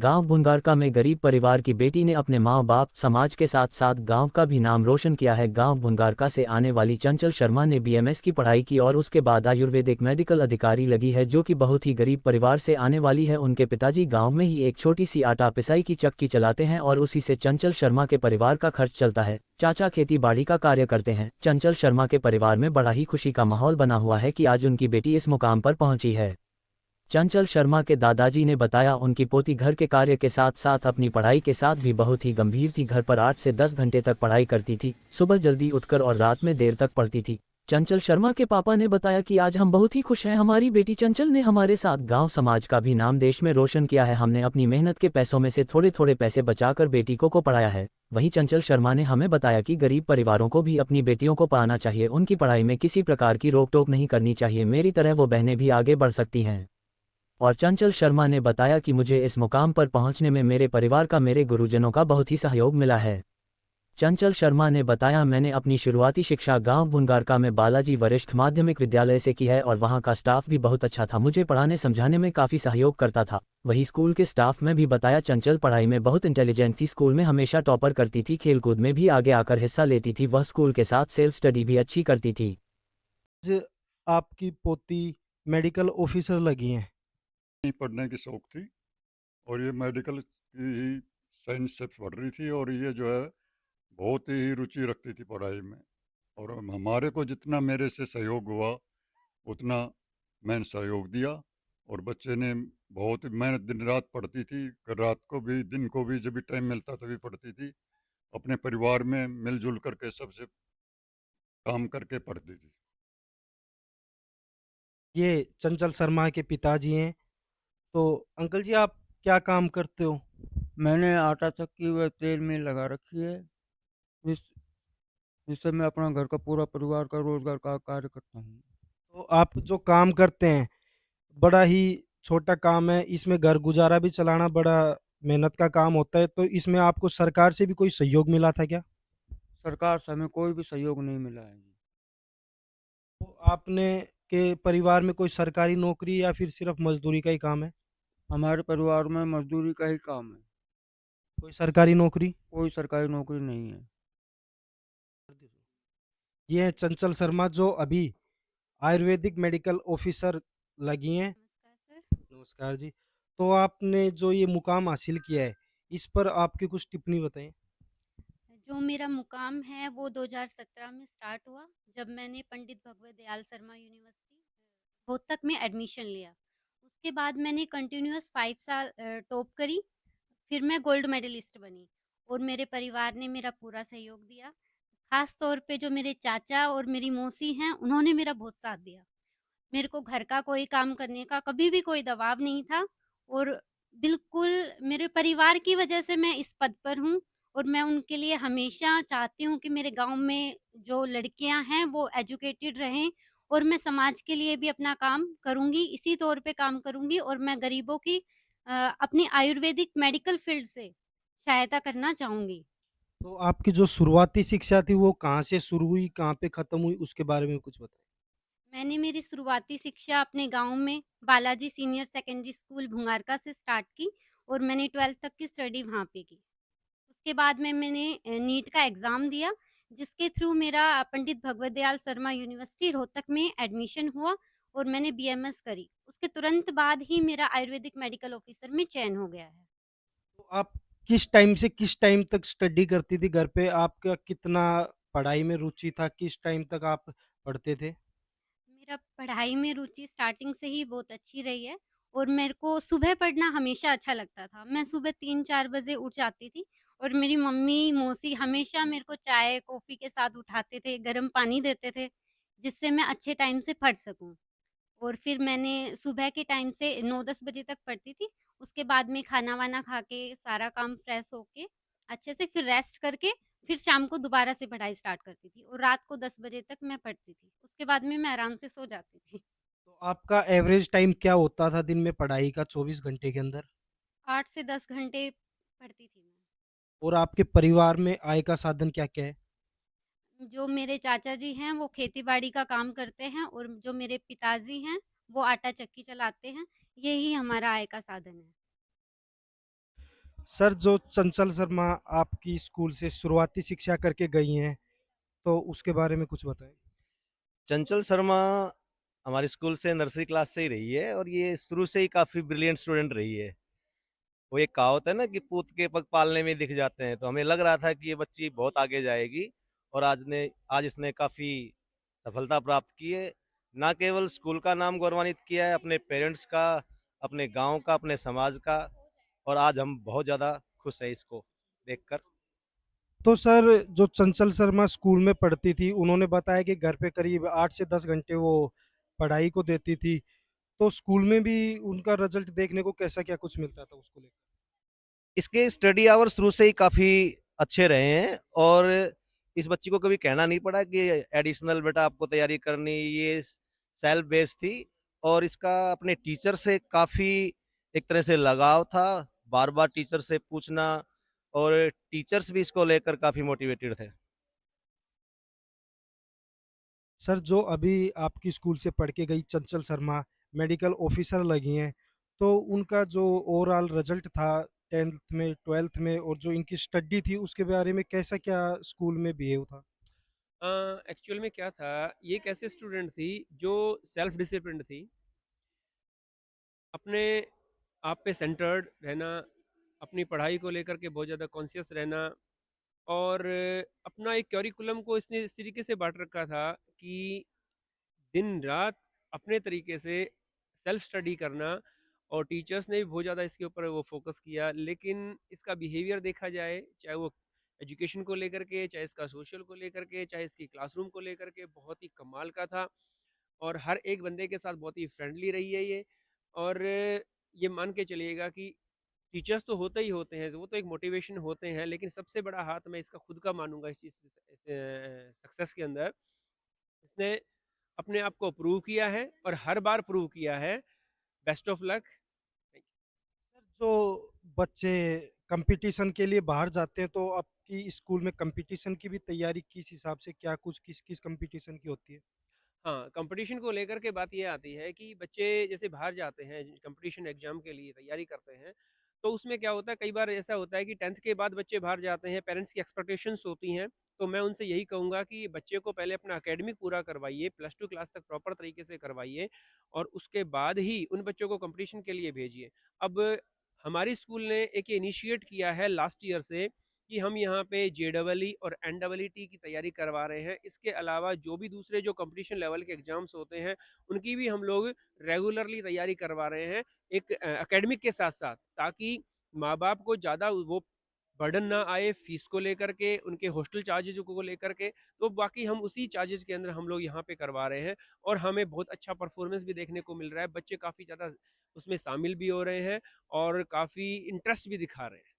गांव भुनगारका में गरीब परिवार की बेटी ने अपने माँ बाप, समाज के साथ साथ गांव का भी नाम रोशन किया है। गांव भुनगारका से आने वाली चंचल शर्मा ने बीएमएस की पढ़ाई की और उसके बाद आयुर्वेदिक मेडिकल अधिकारी लगी है, जो कि बहुत ही गरीब परिवार से आने वाली है। उनके पिताजी गाँव में ही एक छोटी सी आटा पिसाई की चक्की चलाते हैं और उसी से चंचल शर्मा के परिवार का खर्च चलता है। चाचा खेती बाड़ी का कार्य करते हैं। चंचल शर्मा के परिवार में बड़ा ही खुशी का माहौल बना हुआ है कि आज उनकी बेटी इस मुकाम पर पहुंची है। चंचल शर्मा के दादाजी ने बताया, उनकी पोती घर के कार्य के साथ साथ अपनी पढ़ाई के साथ भी बहुत ही गंभीर थी। घर पर 8 से 10 घंटे तक पढ़ाई करती थी, सुबह जल्दी उठकर और रात में देर तक पढ़ती थी। चंचल शर्मा के पापा ने बताया कि आज हम बहुत ही खुश हैं, हमारी बेटी चंचल ने हमारे साथ गांव समाज का भी नाम देश में रोशन किया है। हमने अपनी मेहनत के पैसों में से थोड़े थोड़े पैसे बचाकर बेटी को पढ़ाया है। वहीं चंचल शर्मा ने हमें बताया कि गरीब परिवारों को भी अपनी बेटियों को पढ़ाना चाहिए, उनकी पढ़ाई में किसी प्रकार की रोक टोक नहीं करनी चाहिए। मेरी तरह वो बहनें भी आगे बढ़ सकती हैं। और चंचल शर्मा ने बताया कि मुझे इस मुकाम पर पहुंचने में मेरे परिवार का, मेरे गुरुजनों का बहुत ही सहयोग मिला है। चंचल शर्मा ने बताया, मैंने अपनी शुरुआती शिक्षा गांव भुनगारका में बालाजी वरिष्ठ माध्यमिक विद्यालय से की है और वहां का स्टाफ भी बहुत अच्छा था, मुझे पढ़ाने समझाने में काफ़ी सहयोग करता था। वही स्कूल के स्टाफ में भी बताया, चंचल पढ़ाई में बहुत इंटेलिजेंट थी, स्कूल में हमेशा टॉपर करती थी, खेलकूद में भी आगे आकर हिस्सा लेती थी, वह स्कूल के साथ सेल्फ स्टडी भी अच्छी करती थी। आज आपकी पोती मेडिकल ऑफिसर लगी हैं। ही पढ़ने की शौक थी और ये मेडिकल की ही साइंस से पढ़ रही थी और ये जो है बहुत ही रुचि रखती थी पढ़ाई में। और हमारे को जितना मेरे से सहयोग हुआ उतना मैंने सहयोग दिया। और बच्चे ने बहुत मेहनत, दिन रात पढ़ती थी, रात को भी दिन को भी, जब भी टाइम मिलता तभी पढ़ती थी। अपने परिवार में मिलजुल करके सबसे काम करके पढ़ती थी। ये चंचल शर्मा के पिताजी हैं। तो अंकल जी, आप क्या काम करते हो? मैंने आटा चक्की व तेल मिल लगा रखी है, जिस जिससे मैं अपना घर का पूरा परिवार का रोजगार का कार्य करता हूँ। तो आप जो काम करते हैं, बड़ा ही छोटा काम है, इसमें घर गुजारा भी चलाना बड़ा मेहनत का काम होता है। तो इसमें आपको सरकार से भी कोई सहयोग मिला था क्या? सरकार से हमें कोई भी सहयोग नहीं मिला है जी। तो आपने के परिवार में कोई सरकारी नौकरी या फिर सिर्फ मजदूरी का ही काम है? हमारे परिवार में मजदूरी का ही काम है, कोई सरकारी नौकरी? कोई सरकारी नौकरी नहीं है। ये है चंचल शर्मा, जो अभी आयुर्वेदिक मेडिकल ऑफिसर लगी हैं। नमस्कार सर। नमस्कार जी। तो आपने जो ये मुकाम हासिल किया है, इस पर आपकी कुछ टिप्पणी बताएँ? जो मेरा मुकाम है वो 2017 में स्टार्ट हुआ, जब मैंने पंडित भगवत दयाल शर्मा यूनिवर्सिटी रोहतक में एडमिशन लिया। उसके बाद मैंने कंटिन्यूअस 5 साल टॉप करी, फिर मैं गोल्ड मेडलिस्ट बनी और मेरे परिवार ने मेरा पूरा सहयोग दिया। ख़ास तौर पे जो मेरे चाचा और मेरी मौसी हैं, उन्होंने मेरा बहुत साथ दिया। मेरे को घर का कोई काम करने का कभी भी कोई दबाव नहीं था और बिल्कुल मेरे परिवार की वजह से मैं इस पद पर हूँ और मैं उनके लिए हमेशा चाहती हूँ कि मेरे गाँव में जो लड़कियाँ हैं वो एजुकेटेड रहें और मैं समाज के लिए भी अपना काम करूँगी, इसी तौर पे काम करूँगी और मैं गरीबों की अपनी आयुर्वेदिक मेडिकल फ़ील्ड से सहायता करना चाहूँगी। तो आपकी जो शुरुआती शिक्षा थी, वो कहाँ से शुरू हुई, कहाँ पे खत्म हुई, उसके बारे में कुछ बताएँ? मैंने मेरी शुरुआती शिक्षा अपने गाँव में बालाजी सीनियर सेकेंडरी स्कूल भुंगारका से स्टार्ट की और मैंने 12th तक की स्टडी वहाँ पे की। उसके बाद में मैंने नीट का एग्ज़ाम दिया, जिसके थ्रू मेरा पंडित भगवत दयाल शर्मा यूनिवर्सिटी रोहतक में एडमिशन हुआ और मैंने बीएमएस करी। उसके तुरंत बाद ही मेरा आयुर्वेदिक मेडिकल ऑफ़िसर में चयन हो गया है। तो आप किस टाइम से किस टाइम तक स्टडी करती थी घर पे? आपका कितना पढ़ाई में रुचि था? किस टाइम तक आप पढ़ते थे? मेरा पढ़ाई में रुचि स्टार्टिंग से ही बहुत अच्छी रही है और मेरे को सुबह पढ़ना हमेशा अच्छा लगता था। मैं सुबह 3-4 बजे उठ जाती थी और मेरी मम्मी, मौसी हमेशा मेरे को चाय, कॉफ़ी के साथ उठाते थे, गर्म पानी देते थे, जिससे मैं अच्छे टाइम से पढ़ सकूँ। और फिर मैंने सुबह के टाइम से 9-10 बजे तक पढ़ती थी। उसके बाद में खाना-वाना खा के, सारा काम फ्रेश होके, अच्छे से फिर रेस्ट करके, फिर शाम को दोबारा से पढ़ाई स्टार्ट करती थी और रात को 10 बजे तक मैं पढ़ती थी। उसके बाद में मैं आराम से सो जाती थी। तो आपका एवरेज टाइम क्या होता था दिन में पढ़ाई का 24 घंटे के अंदर? 8 से 10 घंटे पढ़ती थी मैं। और आपके परिवार में आय का साधन क्या-क्या है? जो मेरे चाचा जी हैं, वो खेती-बाड़ी का काम करते हैं और जो मेरे पिताजी हैं, वो आटा चक्की चलाते हैं। यही हमारा आय का साधन है। सर, जो चंचल शर्मा आपकी स्कूल से शुरुआती शिक्षा करके गई हैं, तो उसके बारे में कुछ बताएँ? चंचल शर्मा हमारे स्कूल से नर्सरी क्लास से ही रही है और ये शुरू से ही काफ़ी ब्रिलियंट स्टूडेंट रही है। वो एक कहावत है ना कि पूत के पग पालने में दिख जाते हैं, तो हमें लग रहा था कि ये बच्ची बहुत आगे जाएगी और आज इसने काफ़ी सफलता प्राप्त की है। ना केवल स्कूल का नाम गौरवान्वित किया है, अपने पेरेंट्स का, अपने गाँव का, अपने समाज का और आज हम बहुत ज़्यादा खुश हैं इसको देखकर। तो सर, जो चंचल शर्मा स्कूल में पढ़ती थी, उन्होंने बताया कि घर पे करीब 8 से 10 घंटे वो पढ़ाई को देती थी। तो स्कूल में भी उनका रिज़ल्ट देखने को कैसा क्या कुछ मिलता था उसको लेकर? इसके स्टडी आवर शुरू से ही काफ़ी अच्छे रहे हैं और इस बच्ची को कभी कहना नहीं पड़ा कि एडिशनल बेटा आपको तैयारी करनी, ये सेल्फ बेस्ड थी और इसका अपने टीचर से काफ़ी एक तरह से लगाव था, बार-बार टीचर से पूछना और टीचर्स भी इसको लेकर काफ़ी मोटिवेटेड थे। सर, जो अभी आपकी स्कूल से पढ़ के गई चंचल शर्मा मेडिकल ऑफ़िसर लगी हैं, तो उनका जो ओवरऑल रिज़ल्ट था 10th में, 12th में और जो इनकी स्टडी थी, उसके बारे में कैसा क्या स्कूल में बिहेव था? एक्चुअल में क्या था, ये एक ऐसे स्टूडेंट थी जो सेल्फ डिसिप्लिन्ड थी, अपने आप पे सेंटर्ड रहना, अपनी पढ़ाई को लेकर के बहुत ज़्यादा कॉन्शियस रहना और अपना एक करिकुलम को इसने इस तरीके से बाँट रखा था कि दिन रात अपने तरीके से सेल्फ स्टडी करना और टीचर्स ने भी बहुत ज़्यादा इसके ऊपर वो फोकस किया, लेकिन इसका बिहेवियर देखा जाए, चाहे वो एजुकेशन को लेकर के, चाहे इसका सोशल को लेकर के, चाहे इसकी क्लासरूम को लेकर के, बहुत ही कमाल का था और हर एक बंदे के साथ बहुत ही फ्रेंडली रही है ये। और ये मान के चलिएगा कि टीचर्स तो होते ही होते हैं, वो तो एक मोटिवेशन होते हैं, लेकिन सबसे बड़ा हाथ मैं इसका खुद का मानूंगा इस चीज़ सक्सेस के अंदर। इसने अपने आप को प्रूव किया है और हर बार प्रूव किया है। Best of luck. सर, जो बच्चे कॉम्पिटिशन के लिए बाहर जाते हैं, तो आपकी स्कूल में कॉम्पिटिशन की भी तैयारी किस हिसाब से क्या कुछ किस-किस कॉम्पिटिशन की होती है? हाँ, कंपटीशन को लेकर के बात ये आती है कि बच्चे जैसे बाहर जाते हैं कंपटीशन एग्जाम के लिए तैयारी करते हैं, तो उसमें क्या होता है, कई बार ऐसा होता है कि 10th के बाद बच्चे बाहर जाते हैं, पेरेंट्स की एक्सपेक्टेशंस होती हैं। तो मैं उनसे यही कहूँगा कि बच्चे को पहले अपना एकेडमिक पूरा करवाइए, +2 क्लास तक प्रॉपर तरीके से करवाइए और उसके बाद ही उन बच्चों को कंपटीशन के लिए भेजिए। अब हमारी स्कूल ने एक ये इनिशिएट किया है लास्ट ईयर से कि हम यहाँ पे JEE और NEET की तैयारी करवा रहे हैं। इसके अलावा जो भी दूसरे जो कंपटीशन लेवल के एग्ज़ाम्स होते हैं, उनकी भी हम लोग रेगुलरली तैयारी करवा रहे हैं, एक एकेडमिक के साथ-साथ, ताकि माँ-बाप को ज़्यादा वो बर्डन ना आए फ़ीस को लेकर के, उनके हॉस्टल चार्जेज़ को लेकर के। तो बाकी हम उसी चार्जेज़ के अंदर हम लोग यहाँ पे करवा रहे हैं और हमें बहुत अच्छा परफ़ॉर्मेंस भी देखने को मिल रहा है। बच्चे काफ़ी ज़्यादा उसमें शामिल भी हो रहे हैं और काफ़ी इंटरेस्ट भी दिखा रहे हैं।